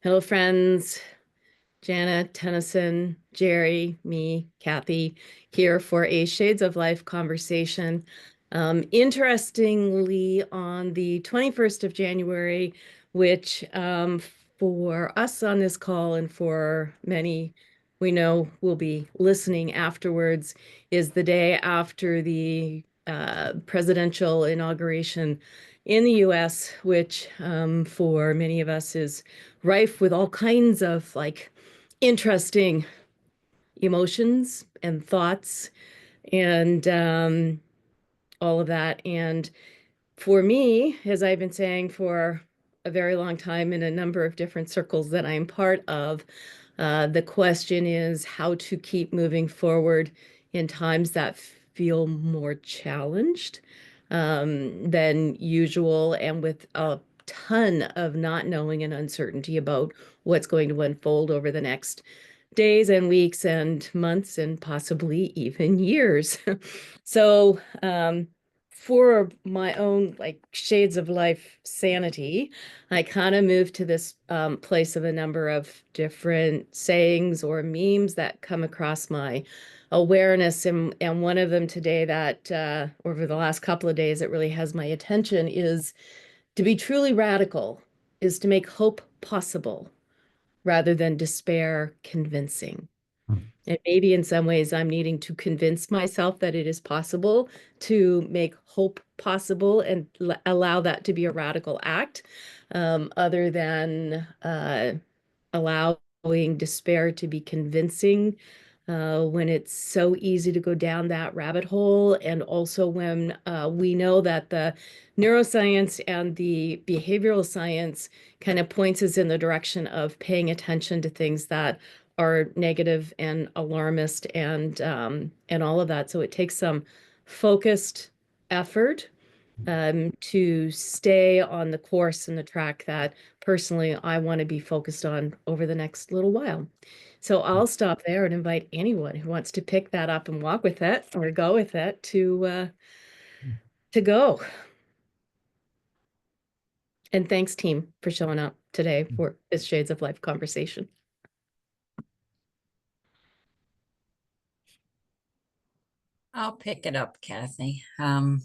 Hello, friends. Jana, Tenneson, Jerry, me, Kathy, here for a Shades of Life conversation. Interestingly, on the 21st of January, which for us on this call and for many we know will be listening afterwards, is the day after the presidential inauguration in the US, which for many of us is rife with all kinds of interesting emotions and thoughts and all of that. And for me, as I've been saying for a very long time in a number of different circles that I'm part of, the question is how to keep moving forward in times that feel more challenged than usual and with a ton of not knowing and uncertainty about what's going to unfold over the next days and weeks and months and possibly even years. So, for my own shades of life sanity, I kind of moved to this place of a number of different sayings or memes that come across my awareness. And one of them today that over the last couple of days, it really has my attention is to be truly radical is to make hope possible rather than despair convincing. And maybe in some ways, I'm needing to convince myself that it is possible to make hope possible and allow that to be a radical act, other than allowing despair to be convincing when it's so easy to go down that rabbit hole. And also when we know that the neuroscience and the behavioral science kind of points us in the direction of paying attention to things that are negative and alarmist and all of that. So it takes some focused effort to stay on the course and the track that personally I want to be focused on over the next little while. So I'll stop there and invite anyone who wants to pick that up and walk with it or go with it to go. And thanks, team, for showing up today for this Shades of Life conversation. I'll pick it up, Kathy. I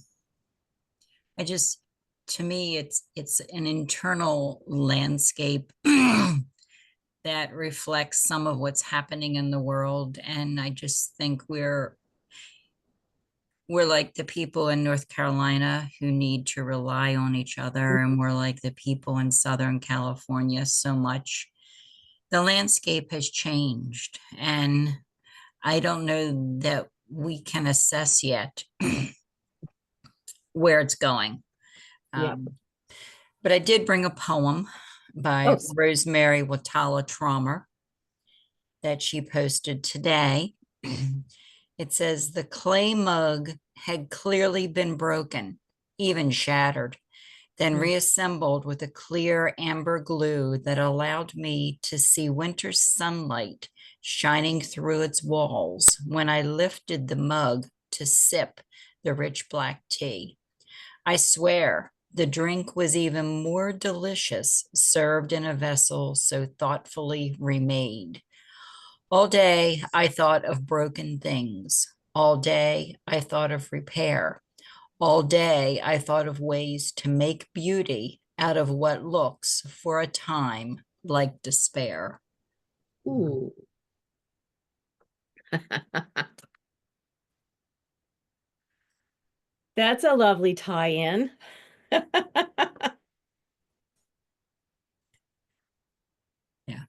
just, to me, it's an internal landscape that reflects some of what's happening in the world, and I just think we're like the people in North Carolina who need to rely on each other, and we're like the people in Southern California so much. The landscape has changed, and I don't know that we can assess yet where it's going. Yeah. But I did bring a poem by Oh, Rosemary Watala Traumer that she posted today. It says, the clay mug had clearly been broken, even shattered, then reassembled with a clear amber glue that allowed me to see winter sunlight shining through its walls when I lifted the mug to sip the rich black tea. I swear the drink was even more delicious served in a vessel so thoughtfully remade. All day I thought of broken things. All day I thought of repair. All day I thought of ways to make beauty out of what looks for a time like despair. ooh. That's a lovely tie-in. Yeah.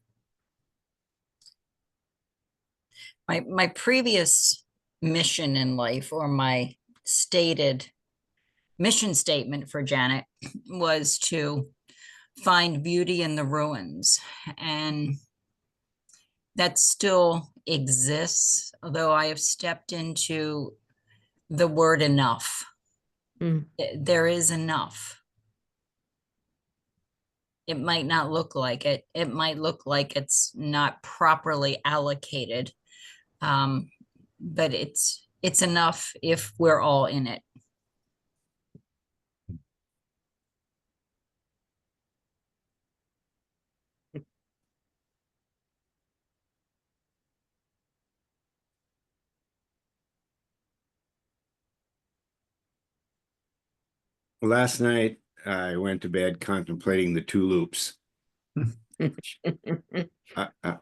My previous mission in life, or my stated mission statement for Janet, was to find beauty in the ruins. And that still exists, although I have stepped into the word enough. Mm. There is enough. It might not look like it. It might look like it's not properly allocated, um, but it's enough if we're all in it. Last night I went to bed contemplating the two loops. I,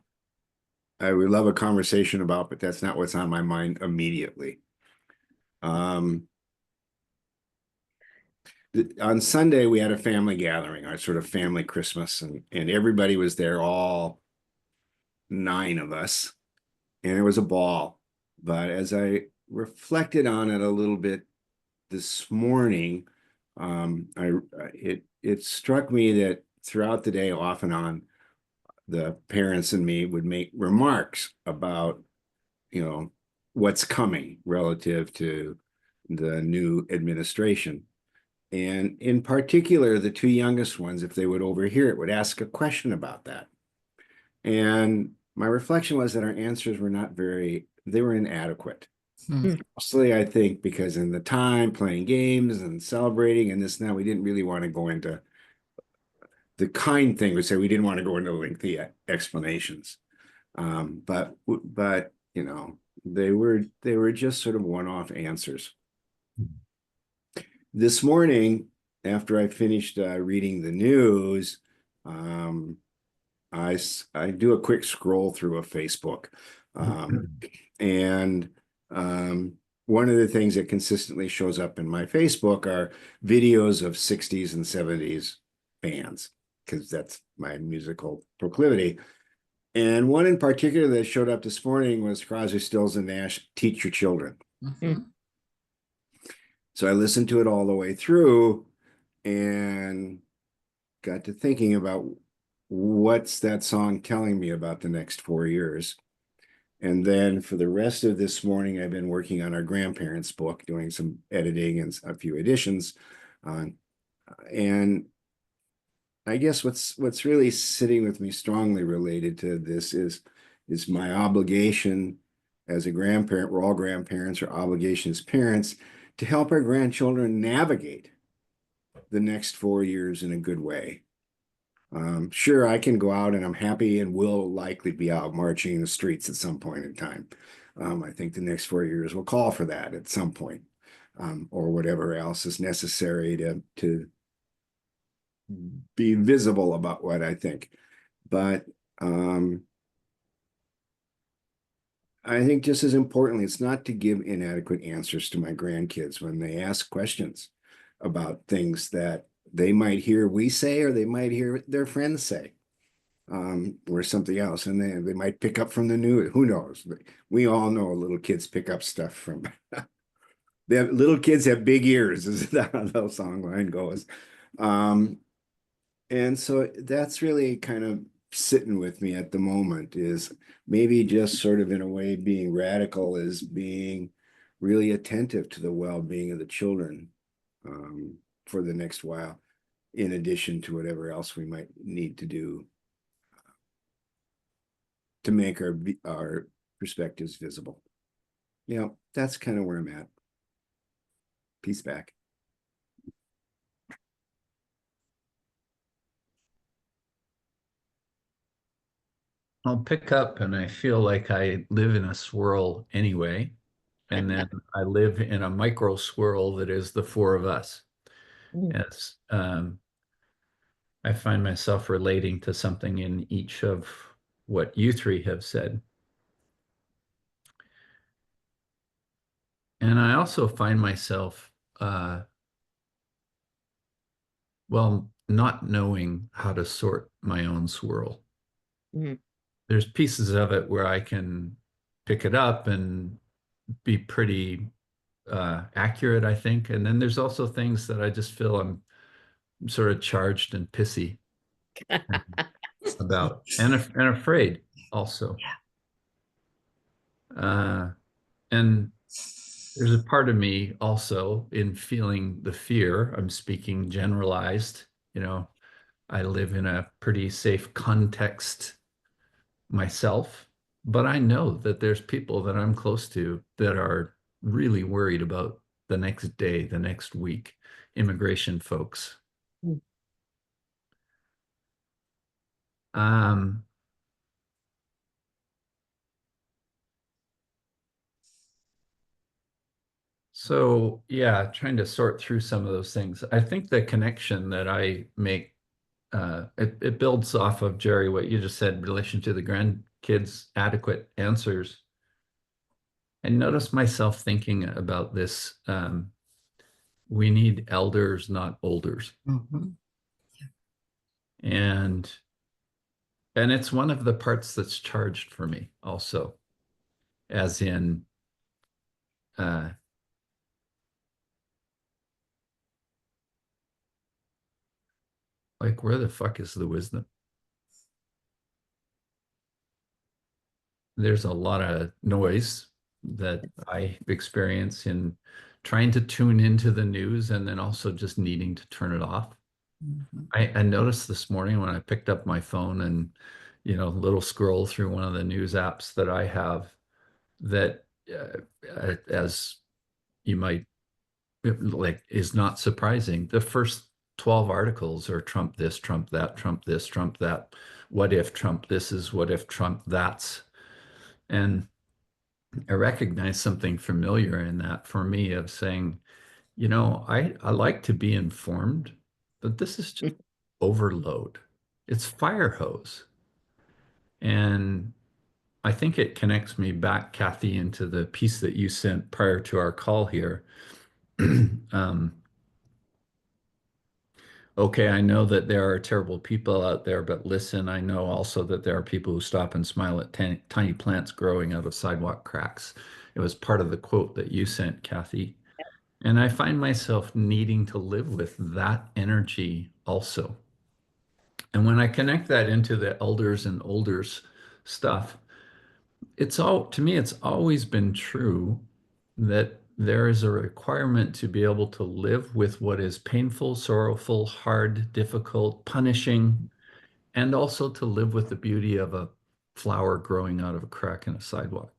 I would love a conversation about, but that's not what's on my mind immediately. Um, on Sunday we had a family gathering, our sort of family Christmas, and everybody was there, all nine of us, and it was a ball. But as I reflected on it a little bit this morning, I it struck me that throughout the day, off and on, the parents and me would make remarks about, you know, what's coming relative to the new administration. And in particular, the two youngest ones, if they would overhear it, would ask a question about that. And my reflection was that our answers were not very, they were inadequate. Hmm. Mostly, I think, because in the time playing games and celebrating and this and that, we didn't really want to go into the kind thing would say we didn't want to go into lengthy explanations. But you know, they were just sort of one-off answers. This morning, after I finished reading the news, um, I do a quick scroll through a Facebook, and um, one of the things that consistently shows up in my Facebook are videos of 60s and 70s bands, because that's my musical proclivity. And one in particular that showed up this morning was Crosby, Stills, and Nash, Teach Your Children. Mhm. So I listened to it all the way through and got to thinking about what's that song telling me about the next 4 years. And then for the rest of this morning, I've been working on our grandparents' book, doing some editing and a few additions. And I guess what's really sitting with me strongly related to this is my obligation as a grandparent. We're all grandparents, or obligation as parents to help our grandchildren navigate the next 4 years in a good way. Sure, I can go out and I'm happy and will likely be out marching in the streets at some point in time. I think the next 4 years will call for that at some point, or whatever else is necessary to be visible about what I think. But I think just as importantly, it's not to give inadequate answers to my grandkids when they ask questions about things that they might hear we say, or they might hear their friends say, or something else. And they might pick up from the news. Who knows? We all know little kids pick up stuff from, little kids have big ears, is how the song line goes. Um, And so that's really kind of sitting with me at the moment, is maybe just sort of in a way being radical, is being really attentive to the well-being of the children, for the next while, in addition to whatever else we might need to do to make our perspectives visible. You know, that's kind of where I'm at. Peace back. I'll pick up, and I feel like I live in a swirl anyway. And then I live in a micro swirl that is the four of us. As I find myself relating to something in each of what you three have said. And I also find myself, well, not knowing how to sort my own swirl. Mhm. There's pieces of it where I can pick it up and be pretty accurate, I think. And then there's also things that I just feel I'm sort of charged and pissy about, and afraid also. Uh, and there's a part of me also in feeling the fear. I'm speaking generalized. You know, I live in a pretty safe context myself, but I know that there's people that I'm close to that are really worried about the next day, the next week, immigration folks. Um, So yeah, trying to sort through some of those things. I think the connection that I make, it builds off of Jerry, what you just said in relation to the grandkids' adequate answers. I notice myself thinking about this. We need elders, not olders. Mhm. And and it's one of the parts that's charged for me also, as in uh, like where the fuck is the wisdom? There's a lot of noise that I experience in trying to tune into the news and then also just needing to turn it off. Mhm. I noticed this morning when I picked up my phone and, little scroll through one of the news apps that I have that, as you might like, is not surprising. The first 12 articles are Trump this, Trump that, Trump this, Trump that. What if Trump this is, what if Trump that's? And I recognize something familiar in that for me of saying, I like to be informed, but this is just overload. It's fire hose. And I think it connects me back, Kathy, into the piece that you sent prior to our call here. um, okay, I know that there are terrible people out there, but listen, I know also that there are people who stop and smile at tiny plants growing out of sidewalk cracks. It was part of the quote that you sent, Kathy. And I find myself needing to live with that energy also. And when I connect that into the elders and olders stuff, to me, it's always been true that there is a requirement to be able to live with what is painful, sorrowful, hard, difficult, punishing, and also to live with the beauty of a flower growing out of a crack in a sidewalk.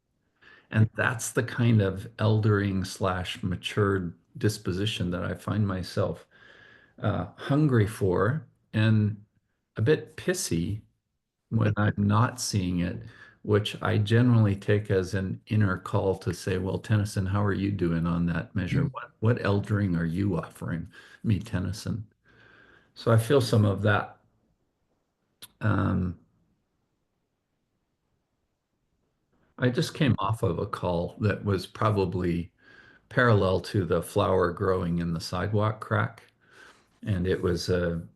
And that's the kind of eldering slash matured disposition that I find myself hungry for and a bit pissy when I'm not seeing it, which I generally take as an inner call to say, well, Tennyson, how are you doing on that measure? What eldering are you offering me, Tennyson? So I feel some of that. Um, I just came off of a call that was probably parallel to the flower growing in the sidewalk crack. And it was an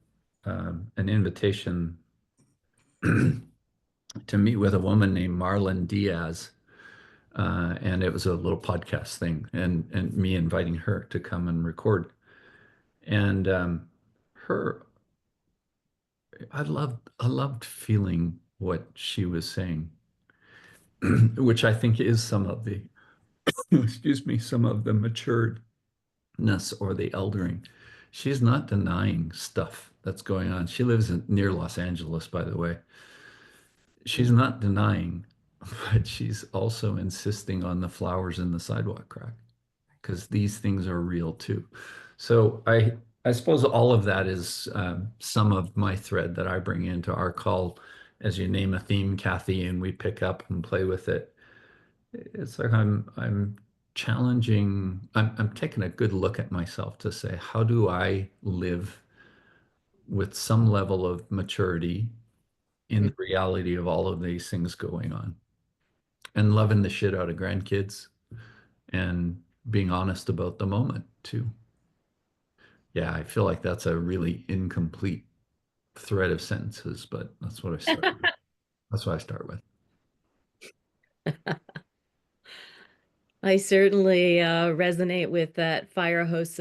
invitation to meet with a woman named Marlon Diaz. And it was a little podcast thing, and me inviting her to come and record. And her, I loved feeling what she was saying, which I think is some of the, excuse me, some of the maturedness or the eldering. She's not denying stuff that's going on. She lives near Los Angeles, by the way. She's not denying, but she's also insisting on the flowers in the sidewalk crack because these things are real too. So I suppose all of that is some of my thread that I bring into our call as you name a theme, Kathy, and we pick up and play with it. It's like I'm challenging, I'm taking a good look at myself to say, how do I live with some level of maturity in the reality of all of these things going on and loving the shit out of grandkids and being honest about the moment too. Yeah, I feel like that's a really incomplete thread of sentences, but that's what I start with. That's what I start with. I certainly resonate with that fire hose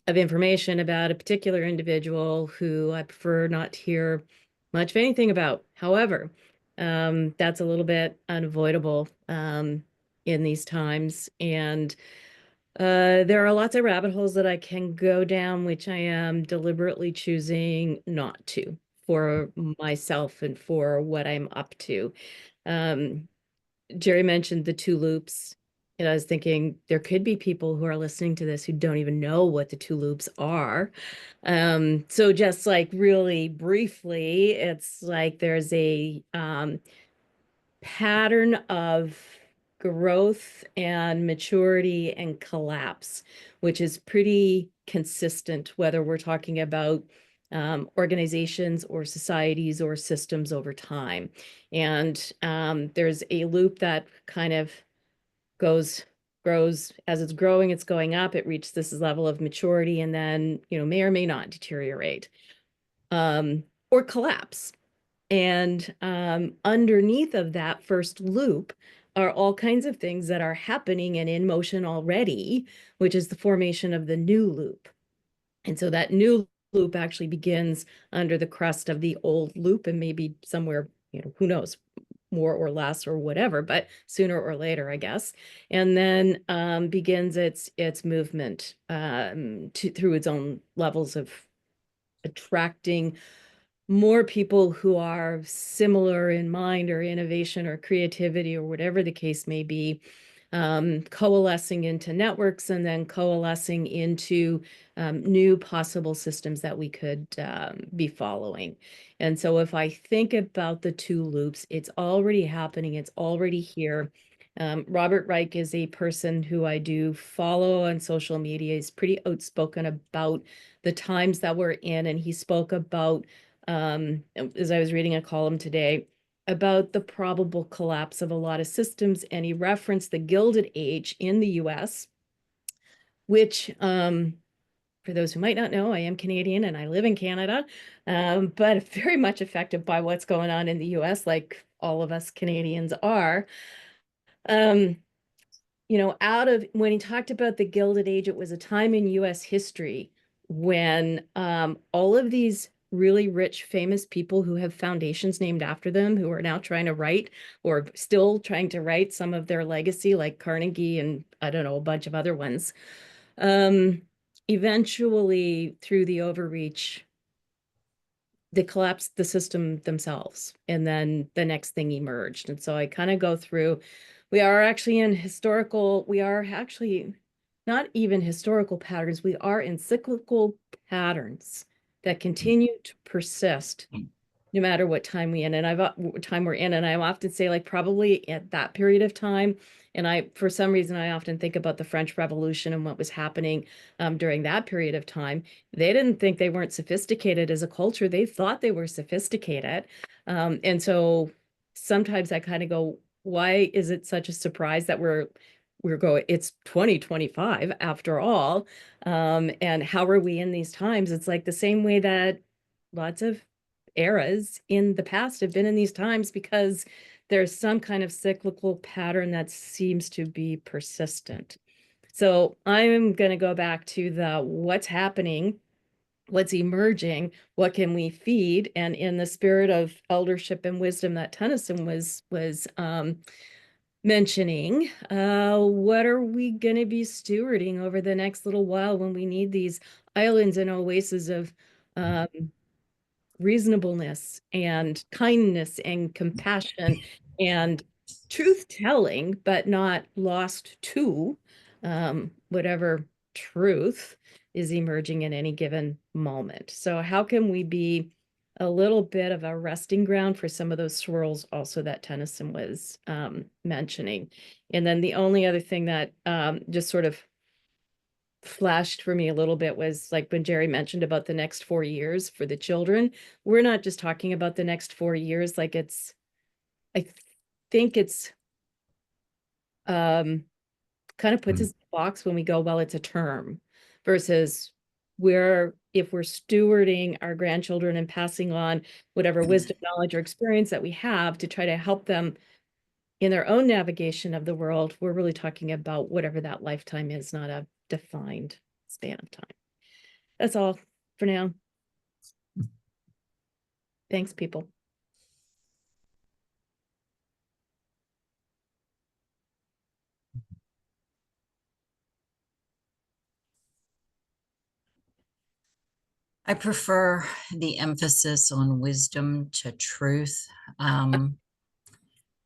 of information about a particular individual who I prefer not to hear much of anything about. However, that's a little bit unavoidable in these times. And there are lots of rabbit holes that I can go down, which I am deliberately choosing not to for myself and for what I'm up to. Um, Jerry mentioned the two loops. And I was thinking there could be people who are listening to this who don't even know what the two loops are. So just like really briefly, it's like there's a pattern of growth and maturity and collapse, which is pretty consistent, whether we're talking about organizations or societies or systems over time. And there's a loop that kind of grows as it's growing, it's going up, it reaches this level of maturity, and then, may or may not deteriorate or collapse. And underneath of that first loop are all kinds of things that are happening and in motion already, which is the formation of the new loop. And so that new loop actually begins under the crust of the old loop, and maybe somewhere, who knows, more or less or whatever, but sooner or later, I guess. And then begins its movement through its own levels of attracting more people who are similar in mind or innovation or creativity or whatever the case may be, coalescing into networks and then coalescing into new possible systems that we could be following. And so if I think about the two loops, it's already happening, it's already here. Robert Reich is a person who I do follow on social media. He's pretty outspoken about the times that we're in, and he spoke about, as I was reading a column today, about the probable collapse of a lot of systems, and he referenced the Gilded Age in the US, which, for those who might not know, I am Canadian and I live in Canada, but very much affected by what's going on in the US, like all of us Canadians are. When he talked about the Gilded Age, it was a time in US history when all of these really rich, famous people who have foundations named after them, who are now trying to write or still trying to write some of their legacy, like Carnegie and I don't know, a bunch of other ones, eventually through the overreach, they collapsed the system themselves, and then the next thing emerged. And so I kind of go through, we are actually not even historical patterns, we are in cyclical patterns that continue to persist no matter what time we're in. And I often say, like, probably at that period of time, and for some reason, I often think about the French Revolution and what was happening during that period of time. They didn't think they weren't sophisticated as a culture. They thought they were sophisticated. And so sometimes I kind of go, why is it such a surprise that it's 2025 after all? And how are we in these times? It's like the same way that lots of eras in the past have been in these times, because there's some kind of cyclical pattern that seems to be persistent. So I'm going to go back to what's happening, what's emerging, what can we feed, and in the spirit of eldership and wisdom that Tennyson was mentioning, what are we going to be stewarding over the next little while when we need these islands and oases of reasonableness and kindness and compassion and truth telling, but not lost to whatever truth is emerging in any given moment. So how can we be a little bit of a resting ground for some of those swirls also that Tennyson was mentioning? And then the only other thing that just sort of flashed for me a little bit was, like, when Jerry mentioned about the next 4 years for the children. We're not just talking about the next 4 years, like I think it's kind of puts us in a box when we go, well, it's a term, versus if we're stewarding our grandchildren and passing on whatever wisdom, knowledge, or experience that we have to try to help them in their own navigation of the world, we're really talking about whatever that lifetime is, not a defined span of time. That's all for now. Thanks, people. I prefer the emphasis on wisdom to truth.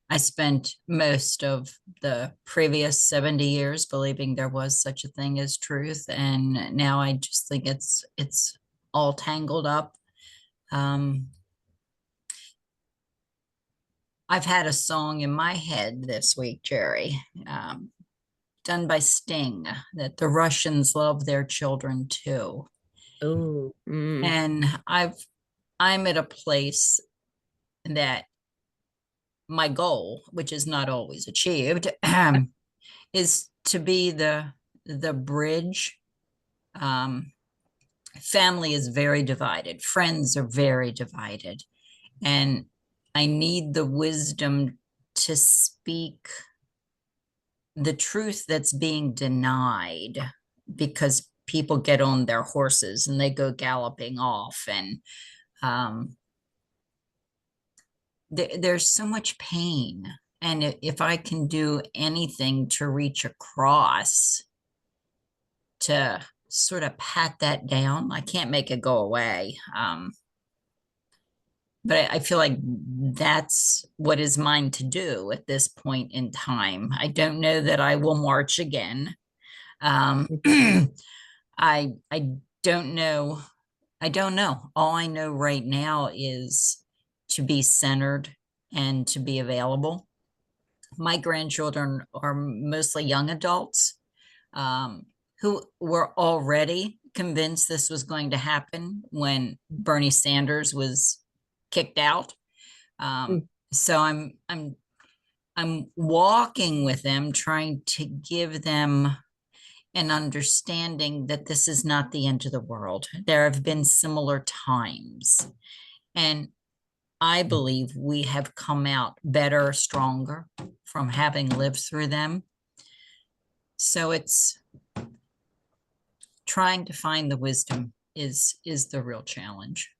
I spent most of the previous 70 years believing there was such a thing as truth, and now I just think it's all tangled up. I've had a song in my head this week, Jerry, done by Sting, that the Russians love their children too. Oh, And I'm at a place that my goal, which is not always achieved, is to be the bridge. Family is very divided. Friends are very divided. And I need the wisdom to speak the truth that's being denied because people get on their horses and they go galloping off. And there's so much pain. And if I can do anything to reach across to sort of pat that down, I can't make it go away. But I feel like that's what is mine to do at this point in time. I don't know that I will march again. I don't know. I don't know. All I know right now is to be centered and to be available. My grandchildren are mostly young adults who were already convinced this was going to happen when Bernie Sanders was kicked out. So I'm walking with them, trying to give them an understanding that this is not the end of the world. There have been similar times, and I believe we have come out better, stronger from having lived through them. So it's trying to find the wisdom is the real challenge.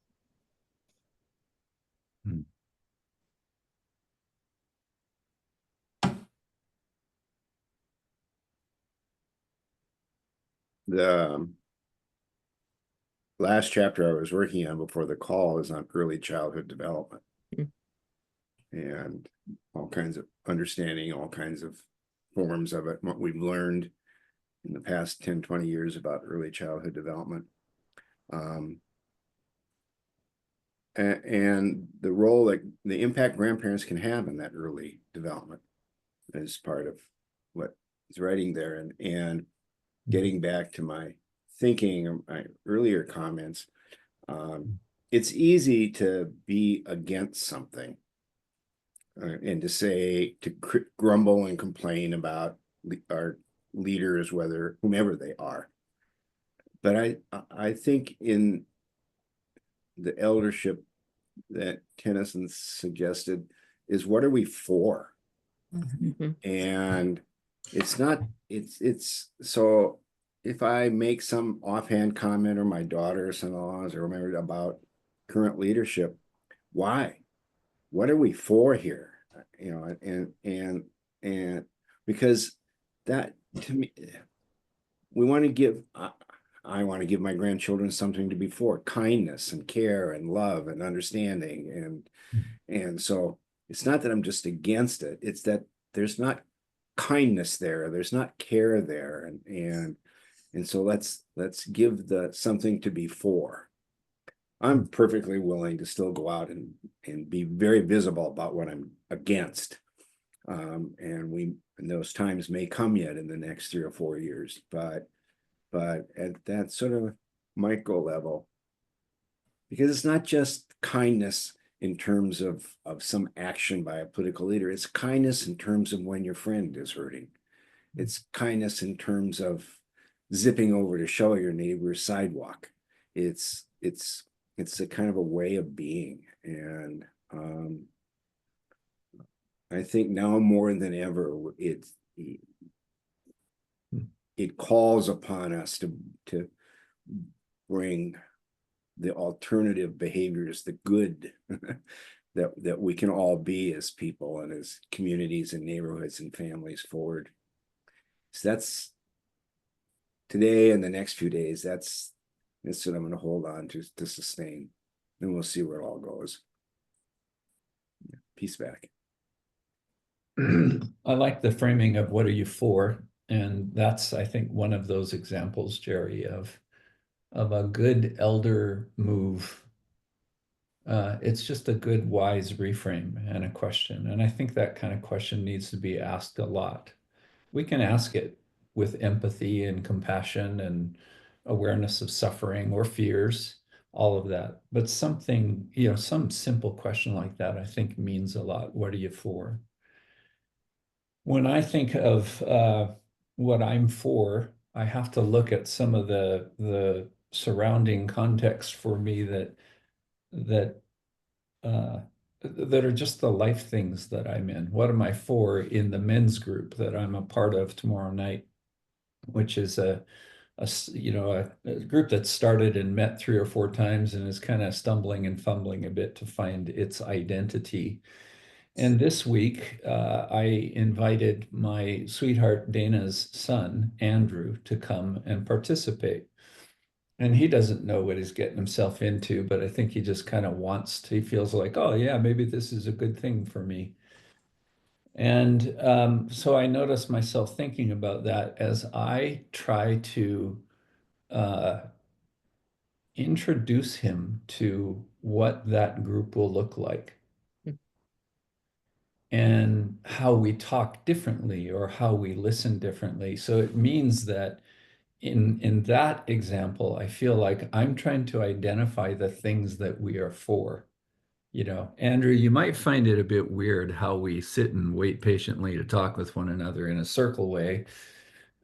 The last chapter I was working on before the call is on early childhood development. And all kinds of understanding, all kinds of forms of it, what we've learned in the past 10, 20 years about early childhood development. And the role that the impact grandparents can have in that early development is part of what is writing there. And getting back to my thinking of my earlier comments, it's easy to be against something and to say, to grumble and complain about our leaders, whether whomever they are. But I think in the eldership that Tenneson suggested is, what are we for? And it's not, it's so if I make some offhand comment, or my daughters-in-laws or whatever, about current leadership, why? What are we for here? You know, and because that, to me, we want to give, I want to give my grandchildren something to be for: kindness and care and love and understanding. And so it's not that I'm just against it, it's that there's not kindness there, there's not care there, and so let's give the something to be for. I'm perfectly willing to still go out and be very visible about what I'm against. And those times may come yet in the next 3 or 4 years, but at that sort of micro level, because it's not just kindness in terms of some action by a political leader, it's kindness in terms of when your friend is hurting. It's kindness in terms of zipping over to show your neighbor sidewalk. It's a kind of a way of being. And I think now more than ever, it calls upon us to bring the alternative behaviors, the good that we can all be as people and as communities and neighborhoods and families forward. So that's today and the next few days, that's what I'm going to hold on to sustain. And we'll see where it all goes. Peace back. I like the framing of what are you for? And that's, I think, one of those examples, Jerry, of a good elder move It's just a good, wise reframe and a question. And I think that kind of question needs to be asked a lot. We can ask it with empathy and compassion and awareness of suffering or fears, all of that. But something, some simple question like that, I think means a lot. What are you for? When I think of what I'm for, I have to look at some of the surrounding context for me that uh, that are just the life things that I'm in. What am I for in the men's group that I'm a part of tomorrow night, which is a group that started and met 3 or 4 times and is kind of stumbling and fumbling a bit to find its identity. And this week, I invited my sweetheart Dana's son, Andrew, to come and participate. And he doesn't know what he's getting himself into, but I think he just kind of he feels like, oh, yeah, maybe this is a good thing for me. And so I noticed myself thinking about that as I try to uh, introduce him to what that group will look like and how we talk differently or how we listen differently. So it means that in that example, I feel like I'm trying to identify the things that we are for. Andrew, you might find it a bit weird how we sit and wait patiently to talk with one another in a circle way.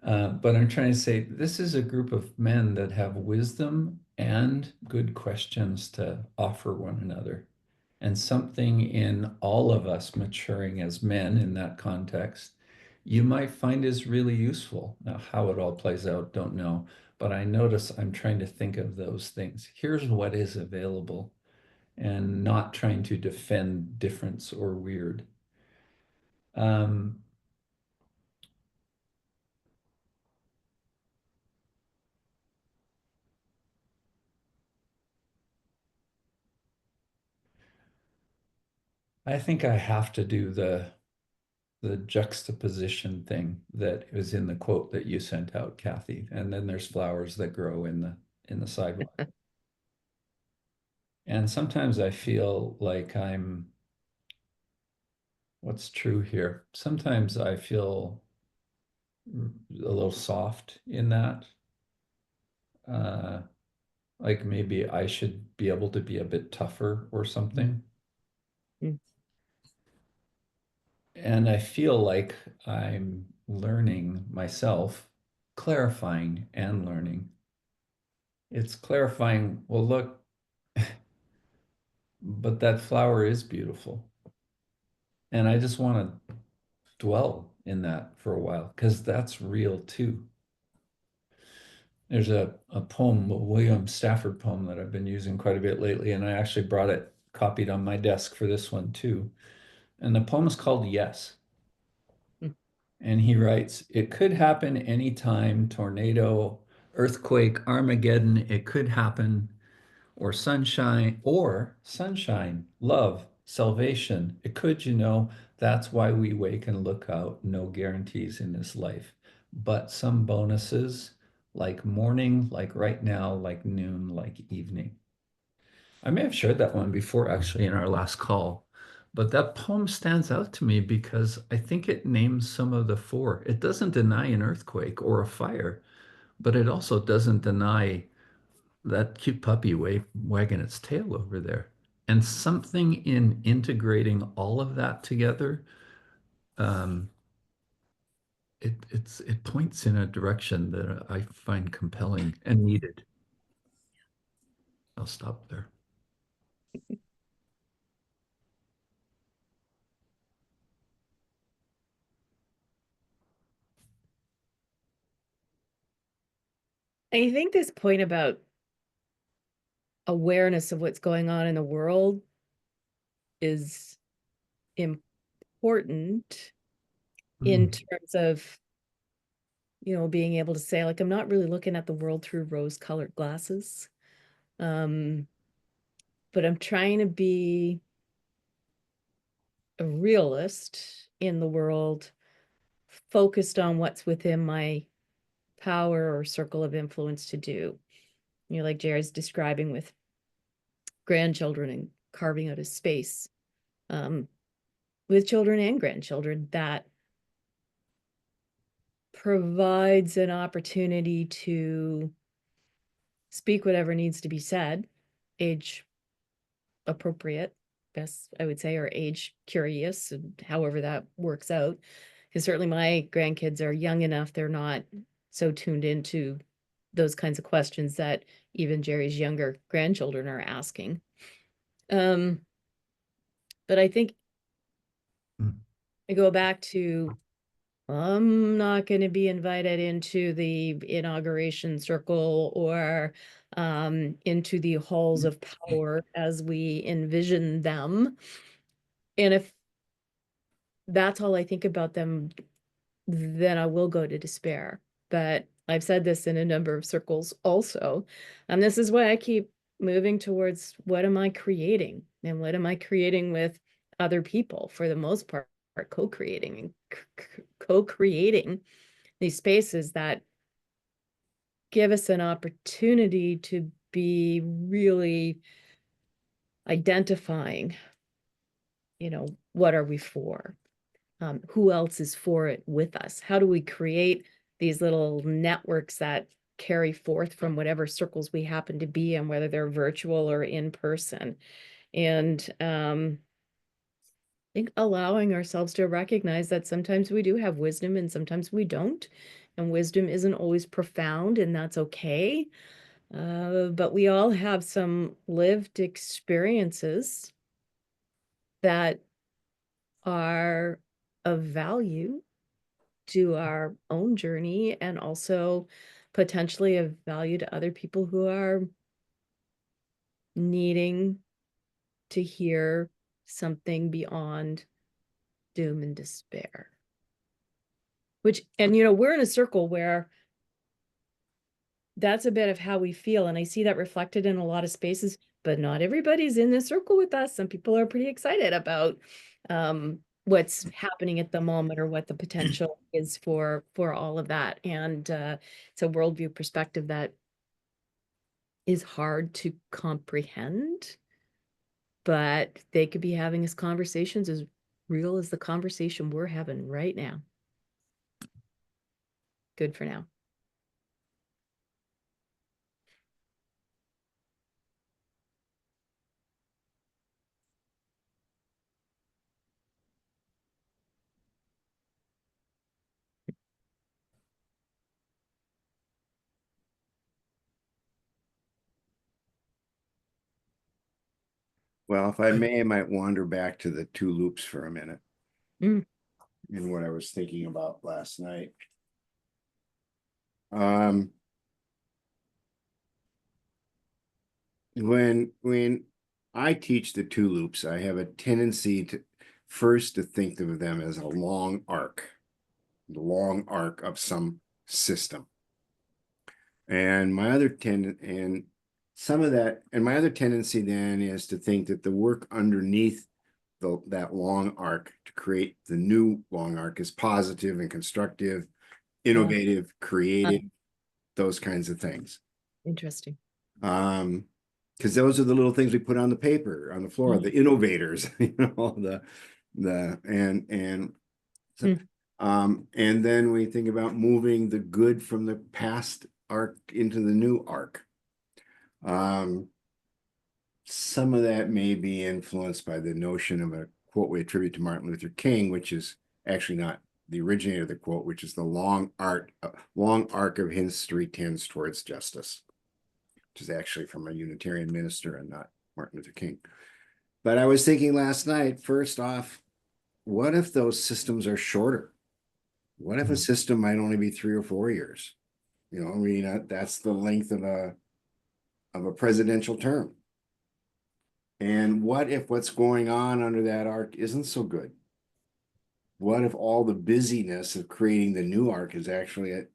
But I'm trying to say this is a group of men that have wisdom and good questions to offer one another. And something in all of us maturing as men in that context, you might find is really useful. Now, how it all plays out, don't know. But I notice I'm trying to think of those things. Here's what is available and not trying to defend difference or weird. Um, I think I have to do the juxtaposition thing that is in the quote that you sent out, Kathy. And then there's flowers that grow in the sidewalk. And sometimes I feel like what's true here? Sometimes I feel a little soft in that. Uh, like maybe I should be able to be a bit tougher or something. Mm. And I feel like I'm learning myself, clarifying and learning. It's clarifying, well, look, but that flower is beautiful. And I just want to dwell in that for a while because that's real too. There's a poem, a William Stafford poem that I've been using quite a bit lately, and I actually brought it copied on my desk for this one too. And the poem is called Yes. Mm. And he writes, it could happen anytime, tornado, earthquake, Armageddon, it could happen, or sunshine, love, salvation. It could, that's why we wake and look out. No guarantees in this life, but some bonuses like morning, like right now, like noon, like evening. I may have shared that one before actually in our last call, but that poem stands out to me because I think it names some of the four. It doesn't deny an earthquake or a fire, but it also doesn't deny that cute puppy wagging its tail over there. And something in integrating all of that together, um, it points in a direction that I find compelling and needed. I'll stop there. I think this point about awareness of what's going on in the world is important in terms of, being able to say, like, I'm not really looking at the world through rose-colored glasses. But I'm trying to be a realist in the world, focused on what's within my power or circle of influence to do. Like Jared's describing with grandchildren and carving out a space with children and grandchildren that provides an opportunity to speak whatever needs to be said, age appropriate, best I would say, or age curious, and however that works out. Because certainly my grandkids are young enough, they're not so tuned into those kinds of questions that even Jerry's younger grandchildren are asking. But I think I go back to, I'm not going to be invited into the inauguration circle or into the halls of power as we envision them. And if that's all I think about them, then I will go to despair. But I've said this in a number of circles also. And this is why I keep moving towards, what am I creating? And what am I creating with other people, for the most part, co-creating and co-creating these spaces that give us an opportunity to be really identifying, what are we for? Who else is for it with us? How do we create these little networks that carry forth from whatever circles we happen to be in, whether they're virtual or in person? And I think allowing ourselves to recognize that sometimes we do have wisdom and sometimes we don't. And wisdom isn't always profound, and that's okay. But we all have some lived experiences that are of value to our own journey, and also potentially of value to other people who are needing to hear something beyond doom and despair. And we're in a circle where that's a bit of how we feel, and I see that reflected in a lot of spaces, but not everybody's in this circle with us. Some people are pretty excited about what's happening at the moment, or what the potential is for all of that. And it's a worldview perspective that is hard to comprehend, but they could be having these conversations as real as the conversation we're having right now. Good for now. Well, if I may, I might wander back to the two loops for a minute. Mm. And what I was thinking about last night. When I teach the two loops, I have a tendency to first to think of them as a long arc, the long arc of some system. And my other tendency then is to think that the work underneath that long arc to create the new long arc is positive and constructive, innovative, creative, those kinds of things. Interesting. Because those are the little things we put on the paper, on the floor, the innovators, and then we think about moving the good from the past arc into the new arc. Some of that may be influenced by the notion of a quote we attribute to Martin Luther King, which is actually not the originator of the quote, which is the long arc of history tends towards justice, which is actually from a Unitarian minister and not Martin Luther King. But I was thinking last night, first off, what if those systems are shorter? What if a system might only be 3 or 4 years? That's the length of a presidential term. And what if what's going on under that arc isn't so good? What if all the busyness of creating the new arc is actually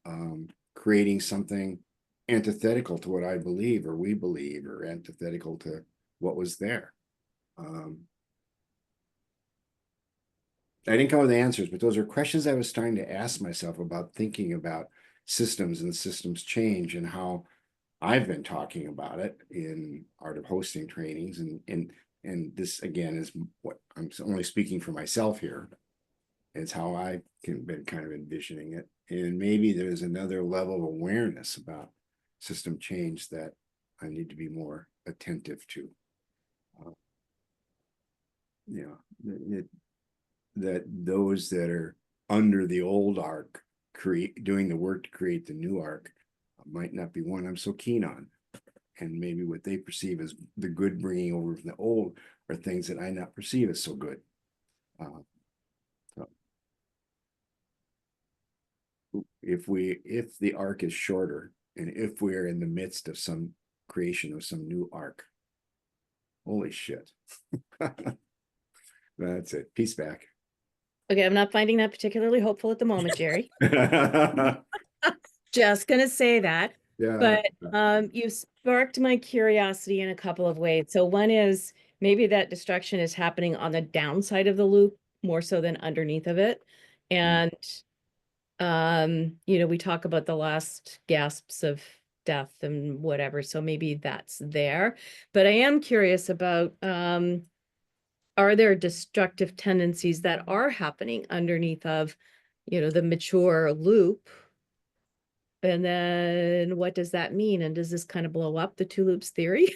creating something antithetical to what I believe, or we believe, or antithetical to what was there? I didn't come with answers, but those are questions I was starting to ask myself about thinking about systems and systems change, and how I've been talking about it in Art of Hosting trainings, and and this again is what I'm only speaking for myself here. It's how I can been kind of envisioning it. And maybe there's another level of awareness about system change that I need to be more attentive to. That those that are under the old arc doing the work to create the new arc might not be one I'm so keen on. And maybe what they perceive as the good bringing over from the old are things that I not perceive as so good. So if the arc is shorter, and if we're in the midst of some creation of some new arc, holy shit. That's it. Peace back. Okay, I'm not finding that particularly hopeful at the moment, Jerry. Yeah. Just gonna say that. But you sparked my curiosity in a couple of ways. So one is maybe that destruction is happening on the downside of the loop more so than underneath of it. And we talk about the last gasps of death and whatever. So maybe that's there. But I am curious about are there destructive tendencies that are happening underneath of, the mature loop? And then what does that mean? And does this kind of blow up the two loops theory?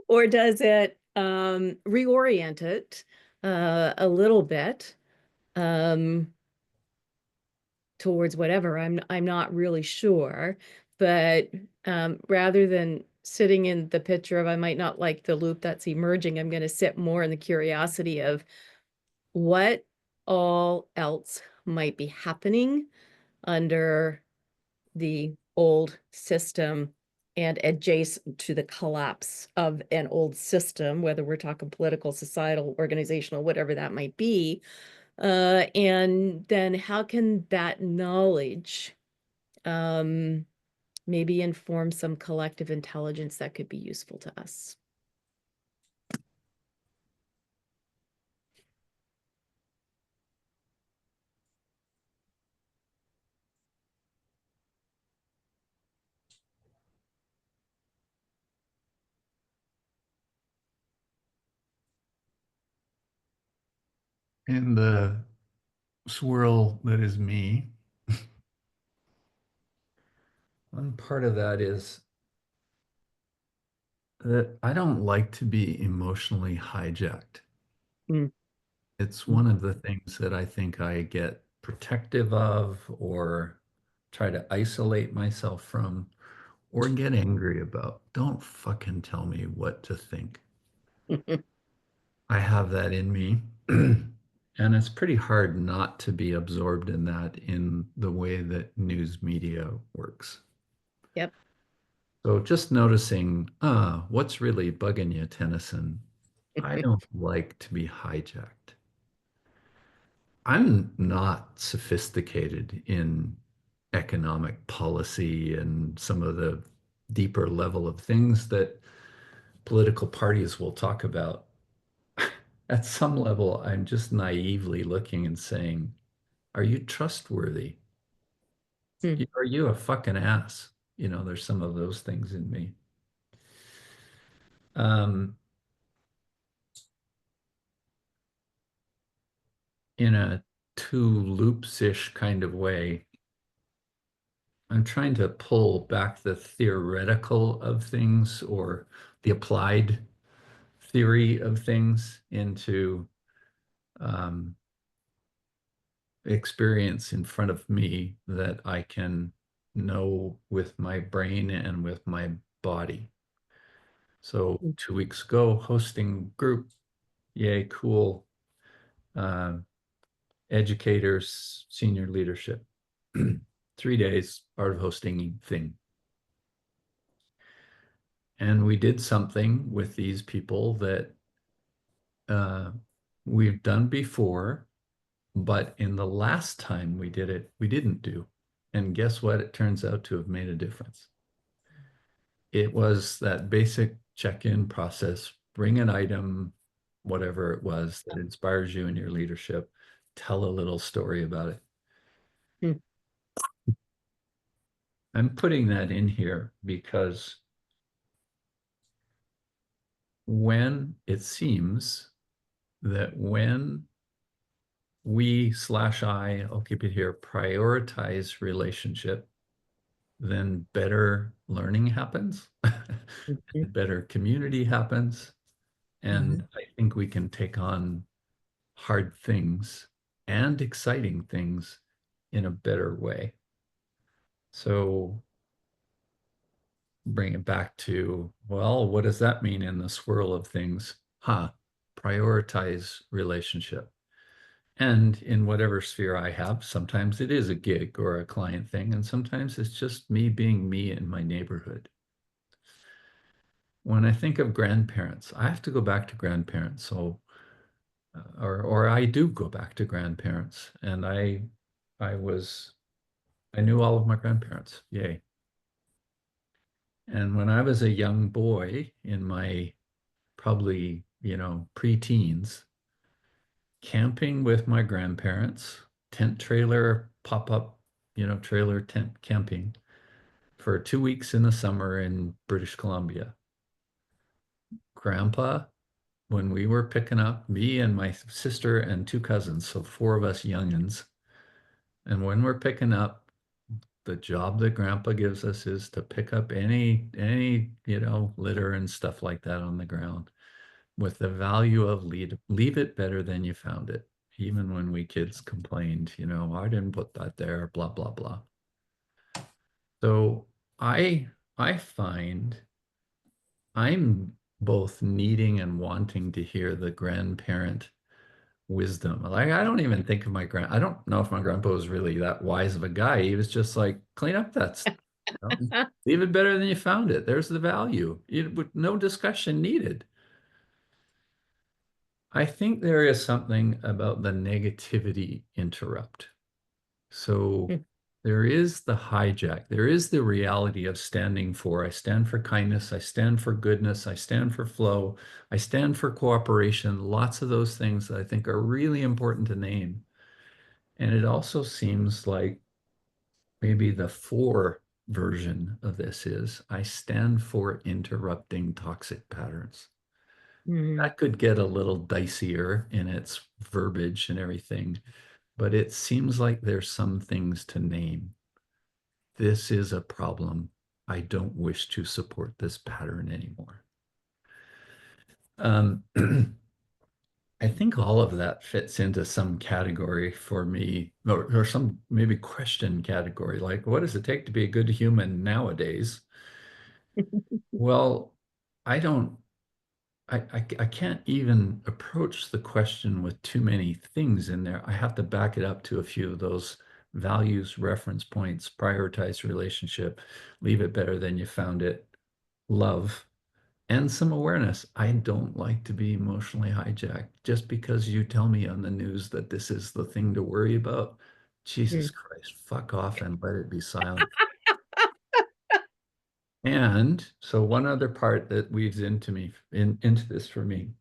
Or does it reorient it a little bit towards whatever? I'm not really sure. But rather than sitting in the picture of I might not like the loop that's emerging, I'm going to sit more in the curiosity of what all else might be happening under the old system and adjacent to the collapse of an old system, whether we're talking political, societal, organizational, whatever that might be. And then how can that knowledge maybe inform some collective intelligence that could be useful to us? In the swirl that is me, one part of that is that I don't like to be emotionally hijacked. Mm. It's one of the things that I think I get protective of or try to isolate myself from or get angry about. Don't fucking tell me what to think. I have that in me. And it's pretty hard not to be absorbed in that in the way that news media works. Yep. So just noticing, what's really bugging you, Tennyson? I don't like to be hijacked. I'm not sophisticated in economic policy and some of the deeper level of things that political parties will talk about. At some level, I'm just naively looking and saying, are you trustworthy? Hmm. Are you a fucking ass? There's some of those things in me. Um, in a two loops-ish kind of way, I'm trying to pull back the theoretical of things or the applied theory of things into experience in front of me that I can know with my brain and with my body. So 2 weeks ago, hosting group, yay, cool. Educators, senior leadership. 3 days, part of hosting thing. And we did something with these people that we've done before, but in the last time we did it, we didn't do. And guess what? It turns out to have made a difference. It was that basic check-in process, bring an item, whatever it was that inspires you in your leadership, tell a little story about it. Hmm. I'm putting that in here because when it seems that when I'll keep it here, prioritize relationship, then better learning happens, Mhm. better community happens. And Mhm. I think we can take on hard things and exciting things in a better way. So bring it back to, well, what does that mean in the swirl of things? Prioritize relationship. And in whatever sphere I have, sometimes it is a gig or a client thing, and sometimes it's just me being me in my neighborhood. When I think of grandparents, I have to go back to grandparents. So, or I do go back to grandparents, and I was, I knew all of my grandparents. Yay. And when I was a young boy in my probably, pre-teens, camping with my grandparents, tent trailer, pop-up, trailer tent camping for 2 weeks in the summer in British Columbia. Grandpa, when we were picking up, me and my sister and two cousins, so four of us youngins, and when we're picking up, the job that Grandpa gives us is to pick up any litter and stuff like that on the ground, with the value of leave it better than you found it. Even when we kids complained, I didn't put that there, blah, blah, blah. So I find I'm both needing and wanting to hear the grandparent wisdom. Like, I don't even think of I don't know if my grandpa was really that wise of a guy. He was just like, clean up that stuff. Leave it better than you found it. There's the value. With no discussion needed. I think there is something about the negativity interrupt. So there is the hijack. There is the reality of I stand for kindness. I stand for goodness. I stand for flow. I stand for cooperation. Lots of those things that I think are really important to name. And it also seems like maybe the for version of this is I stand for interrupting toxic patterns. Mhm. That could get a little dicier in its verbiage and everything, but it seems like there's some things to name. This is a problem. I don't wish to support this pattern anymore. I think all of that fits into some category for me, or some maybe question category, like what does it take to be a good human nowadays? Well, I don't I can't even approach the question with too many things in there. I have to back it up to a few of those values, reference points, prioritize relationship, leave it better than you found it, love, and some awareness. I don't like to be emotionally hijacked just because you tell me on the news that this is the thing to worry about. Jesus Mhm. Christ, fuck off and let it be silent. And so one other part that weaves into this for me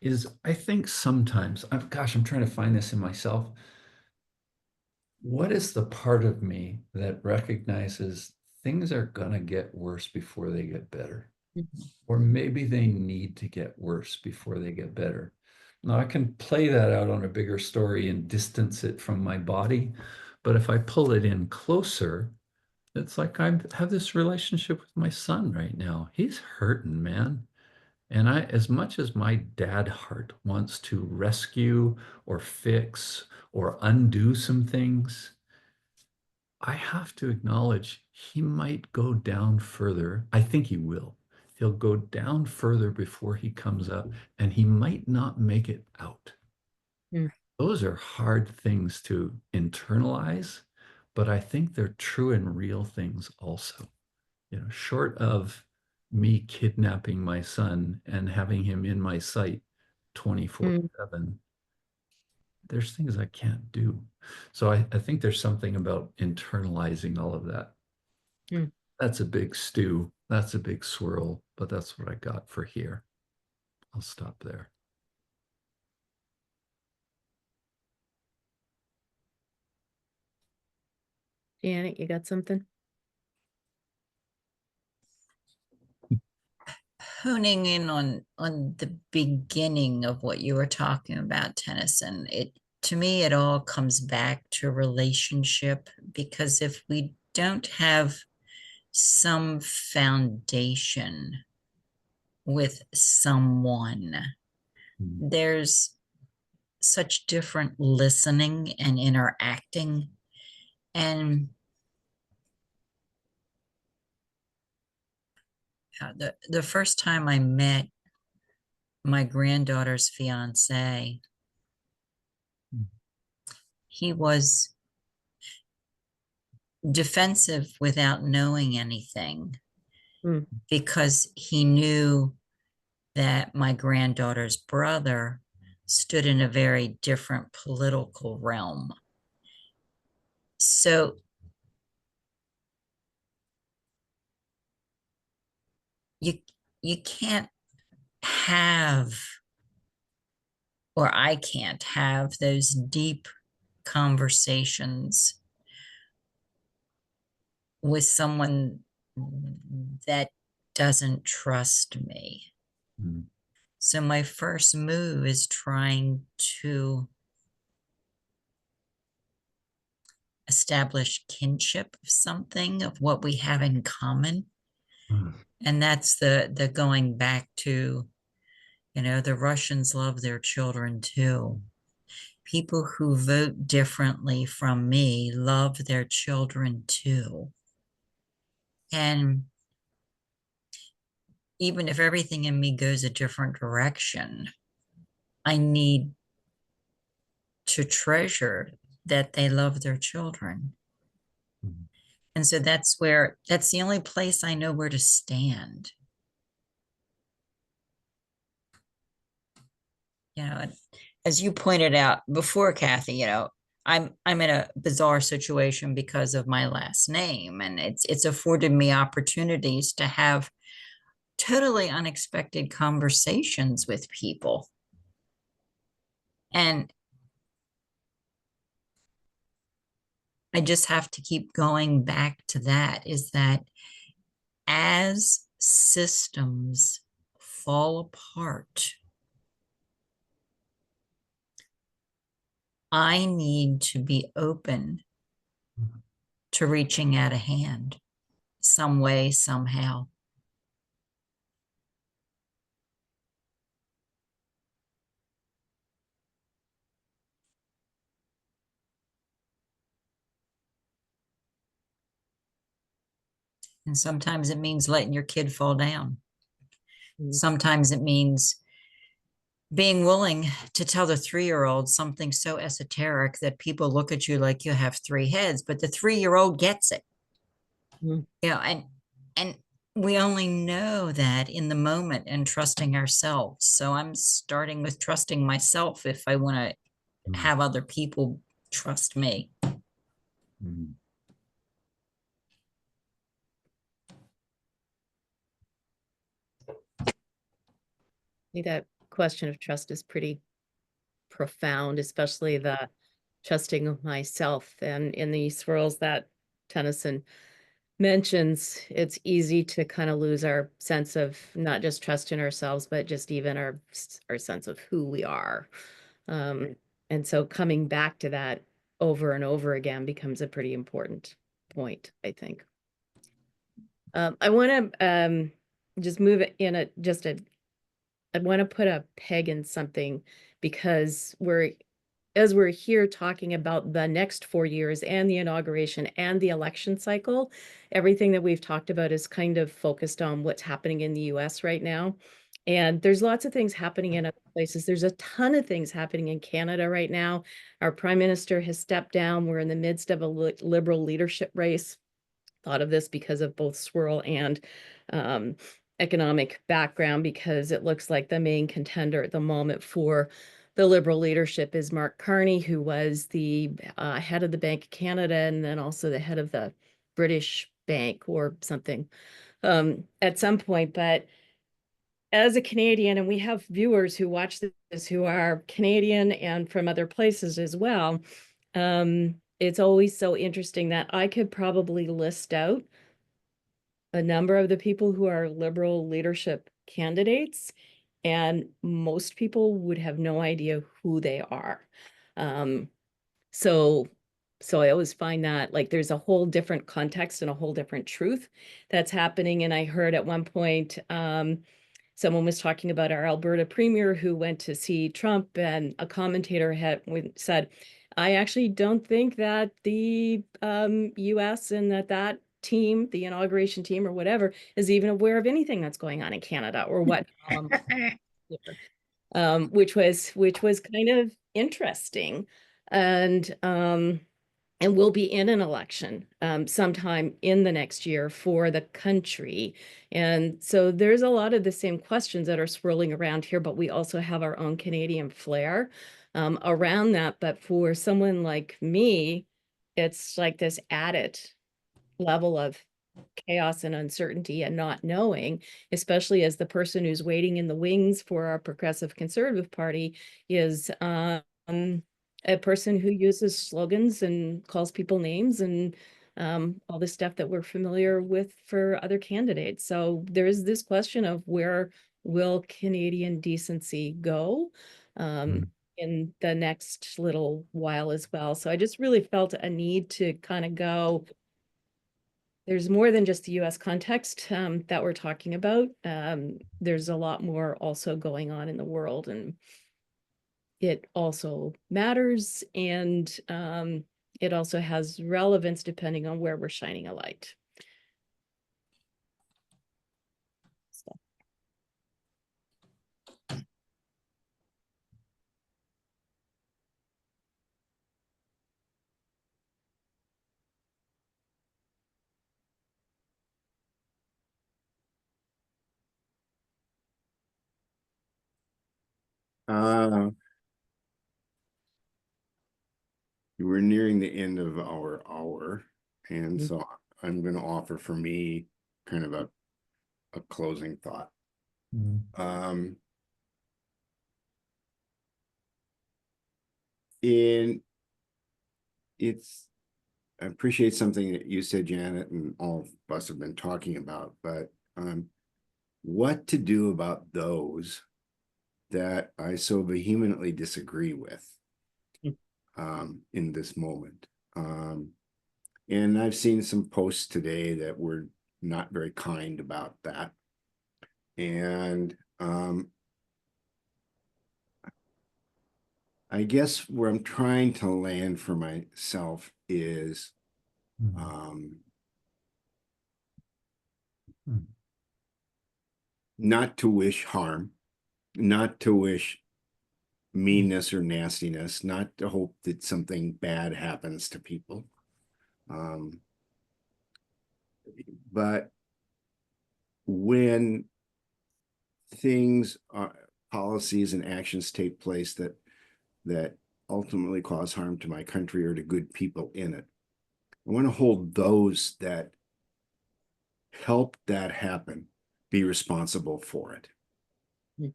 is I think sometimes, I'm trying to find this in myself. What is the part of me that recognizes things are going to get worse before they get better? Or maybe they need to get worse before they get better. Now, I can play that out on a bigger story and distance it from my body. But if I pull it in closer, it's like I have this relationship with my son right now. He's hurting, man. And as much as my dad heart wants to rescue or fix or undo some things, I have to acknowledge he might go down further. I think he will. He'll go down further before he comes up, and he might not make it out. Mhm. Those are hard things to internalize, but I think they're true and real things also. Short of me kidnapping my son and having him in my sight Mhm. 24/7, there's things I can't do. So I think there's something about internalizing all of that. Mhm. That's a big stew. That's a big swirl, but that's what I got for here. I'll stop there. Janet, you got something? honing in on the beginning of what you were talking about, Tennyson, it to me it all comes back to relationship, because if we don't have some foundation with someone, there's such different listening and interacting. And the first time I met my granddaughter's fiance, he was defensive without knowing anything, Mm. because he knew that my granddaughter's brother stood in a very different political realm. So you you can't have, or I can't have, those deep conversations with someone that doesn't trust me. Mm. So my first move is trying to establish kinship of something, of what we have in common. Mm. And that's the going back to, the Russians love their children too. People who vote differently from me love their children too. And even if everything in me goes a different direction, I need to treasure that they love their children. Mm. And so that's the only place I know where to stand. And as you pointed out before, Kathy, I'm in a bizarre situation because of my last name, and it's afforded me opportunities to have totally unexpected conversations with people. And I just have to keep going back to that, is that as systems fall apart, I need to be open to reaching out a hand some way, somehow. And sometimes it means letting your kid fall down. Mm. Sometimes it means being willing to tell the 3-year-old something so esoteric that people look at you like you have 3 heads, but the 3-year-old gets it. Mm. And we only know that in the moment and trusting ourselves. So I'm starting with trusting myself if I want to have other people trust me. Mm. I think that question of trust is pretty profound, especially the trusting of myself. And in the swirls that Tennyson mentions, it's easy to kind of lose our sense of not just trust in ourselves, but just even our sense of who we are. And so coming back to that over and over again becomes a pretty important point, I think. I want to just move it in I want to put a peg in something, because as we're here talking about the next 4 years and the inauguration and the election cycle, everything that we've talked about is kind of focused on what's happening in the US right now. And there's lots of things happening in other places. There's a ton of things happening in Canada right now. Our prime minister has stepped down. We're in the midst of a liberal leadership race. Thought of this because of both swirl and um, economic background, because it looks like the main contender at the moment for the Liberal leadership is Mark Carney, who was the head of the Bank of Canada and then also the head of the British Bank or something at some point. But as a Canadian, and we have viewers who watch this who are Canadian and from other places as well, it's always so interesting that I could probably list out a number of the people who are Liberal leadership candidates, and most people would have no idea who they are. So I always find that like there's a whole different context and a whole different truth that's happening. And I heard at one point, someone was talking about our Alberta premier who went to see Trump, and a commentator had said, I actually don't think that the US and that team, the inauguration team or whatever, is even aware of anything that's going on in Canada or what which was kind of interesting. And we'll be in an election sometime in the next year for the country. And so there's a lot of the same questions that are swirling around here, but we also have our own Canadian flair around that. But for someone like me, it's like this added level of chaos and uncertainty and not knowing, especially as the person who's waiting in the wings for our Progressive Conservative Party is a person who uses slogans and calls people names and all the stuff that we're familiar with for other candidates. So there is this question of where will Canadian decency go in the next little while as well. So I just really felt a need to kind of go, there's more than just the US context that we're talking about. There's a lot more also going on in the world, and it also matters, and it also has relevance depending on where we're shining a light. So. We're nearing the end of our hour, and so I'm going to offer for me kind of a closing thought. In it's I appreciate something that you said, Janet, and all of us have been talking about, but what to do about those that I so vehemently disagree with in this moment. And I've seen some posts today that were not very kind about that. And I guess where I'm trying to land for myself is not to wish harm, not to wish meanness or nastiness, not to hope that something bad happens to people. But when things policies and actions take place that ultimately cause harm to my country or to good people in it, I want to hold those that help that happen be responsible for it. Yeah.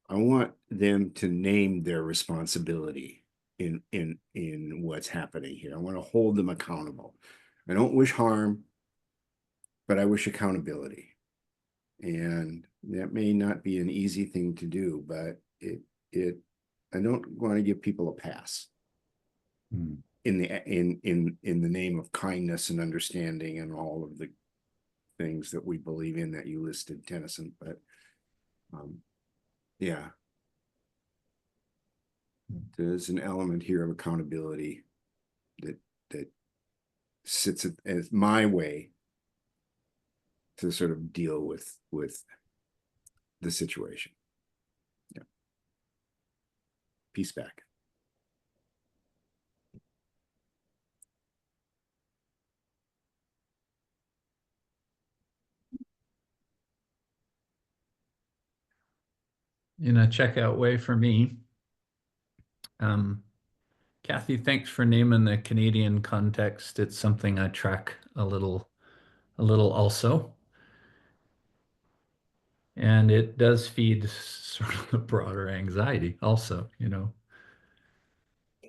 I want them to name their responsibility in what's happening here. I want to hold them accountable. I don't wish harm, but I wish accountability. And that may not be an easy thing to do, but I don't want to give people a pass in the name of kindness and understanding and all of the things that we believe in that you listed, Tenneson. But yeah, there's an element here of accountability that sits as my way to sort of deal with the situation. Yeah. Peace back. In a checkout way for me, Kathy, thanks for naming the Canadian context. It's something I track a little also. And it does feed sort of the broader anxiety also, you know.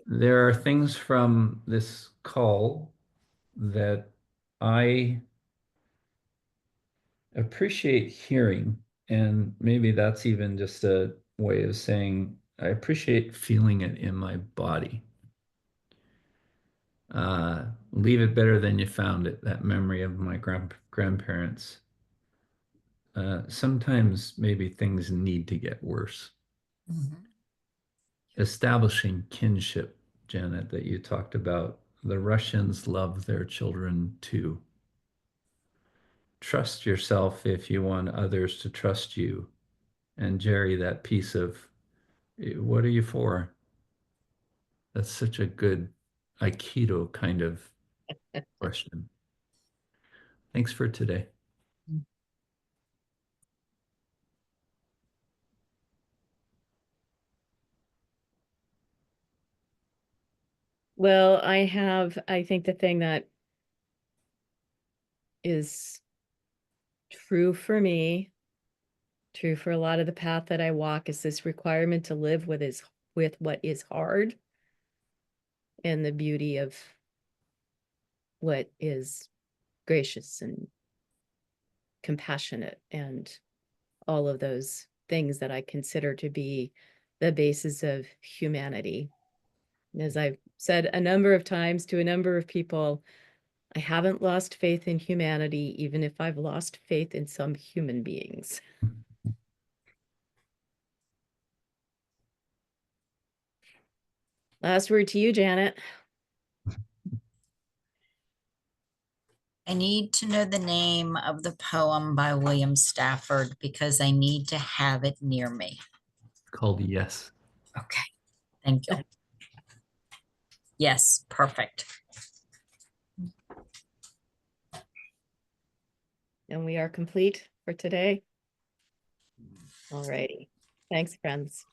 There are things from this call that I appreciate hearing, and maybe that's even just a way of saying I appreciate feeling it in my body. Leave it better than you found it, that memory of my grandparents. Sometimes maybe things need to get worse. Mhm. Establishing kinship, Janet, that you talked about. The Russians love their children too. Trust yourself if you want others to trust you. And Jerry, that piece of what are you for? That's such a good Aikido kind of question. Thanks for today. Well, I think the thing that is true for me, true for a lot of the path that I walk, is this requirement to live with what is hard and the beauty of what is gracious and compassionate and all of those things that I consider to be the basis of humanity. And as I've said a number of times to a number of people, I haven't lost faith in humanity, even if I've lost faith in some human beings. Last word to you, Janet. I need to know the name of the poem by William Stafford because I need to have it near me. It's called Yes. Okay, thank you. Yes, perfect. And we are complete for today. All righty. Thanks, friends.